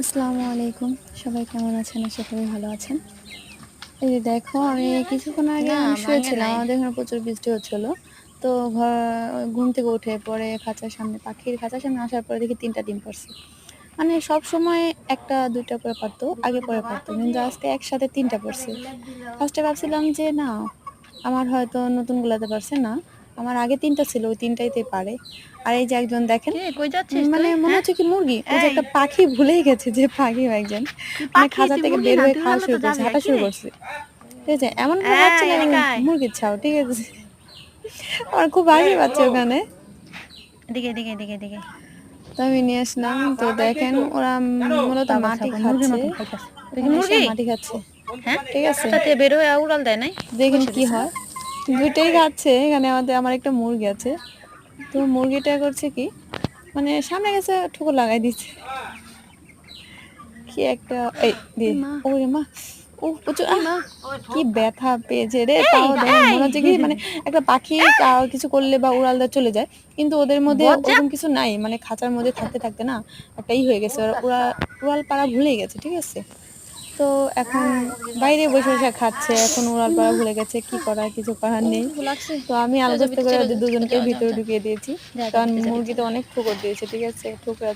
আসসালামু আলাইকুম। সবাই কেমন আছেন? আশা করি ভালো আছেন। এই যে দেখো আমি কিছুক্ষণ আগে না মানে ভাঙে শুয়েছিলাম। নাই। আমাদের এখানে প্রচুর বৃষ্টি হচ্ছিল। তো ঘুম থেকে উঠে পরে পাখির খাঁচার সামনে আসার পরে দেখি ৩ টা ডিম পাড়ছে। মানে সবসময় ১ টা ২ টা করে পারতো, আগে পরে পারতো। কিন্তু আজকে একসাথে ৩ টা পারছে। ফার্স্টে ভাবছিলাম যে না, আমার হয়তো নতুন গুলাতে পারছে না। আমার আগে ৩ টা ছিল, ওই ৩ টাইতে পারে। আর এই যে একজন দেখেন, কে কই যাচ্ছিস মানে তুই? মনে হ্যাঁ? হচ্ছে কি মুরগি। ওই যে এই একটা পাখি ভুলেই গেছে যে পাখিও একজন। তুই মানে পাখি, খাঁচা তুই থেকে মুরগি বের না, হয়ে তুই খাওয়া উড়ালে শুরু তো করছে, যাবি। হাঁটা কি শুরু রে? করছে। ঠিক আছে? এমনভাবে হাঁটছে না এদিকে আয়। মুরগির ছাও। ঠিক আছে? আমার খুব হাসি পাচ্ছে ওখানে। এদিকে। তো আমি নিয়ে আসলাম। তো দেখেন ওরা মূলত পাগল মাটি ছাগল মুরগির খাচ্ছে। মতন খাইতাছে। তুই কি ওখানে এসে মুরগি? মাটি খাচ্ছে। হ্যাঁ? ঠিক আছে? খাঁচা থেকে বের হয়ে উড়াল দেয় নাই? দেখেন বসে কি দিছে। হয়। ২ টাই খাচ্ছে। এখানে আমার একটা মুরগি আছে। তো মুরগিটা করছে কি, মানে সামনে গেছে ঠুকুর লাগাই দিচ্ছে। কি একটা এই দে এ মা, ওরে মা! উফ প্রচুর এ মা। কি ব্যথা পেয়েছে রে! এই, তাও দেখেন এই, মনে হচ্ছে কি মানে একটা পাখি কিছু করলে বা উড়াল দিয়ে চলে যায়। কিন্তু ওদের মধ্যে বজ্জাত। ওরকম কিছু নাই। মানে খাঁচার মধ্যে থাকতে না একটা হয়ে গেছে। ওরা উড়াল পাড়া ভুলেই গেছে। ঠিক আছে? তো এখন বাইরে বসে খাচ্ছে। এখন উড়াল এ মা, পাড়া ভুলে গেছে। কি করার, কিছু করার নেই। লাগছে। তো আমি যা আলগোস্ত ভিতরে করে চলে ওদের যা। দুজনকে যাও, যাও, ভিতরে যা। ঢুকিয়ে দিয়েছি। যা, কারণ ভিতরে যা, ভিতরে মুরগিতে যা। অনেক ঠোকর দিয়েছে। ঠিক আছে? ঠোকরা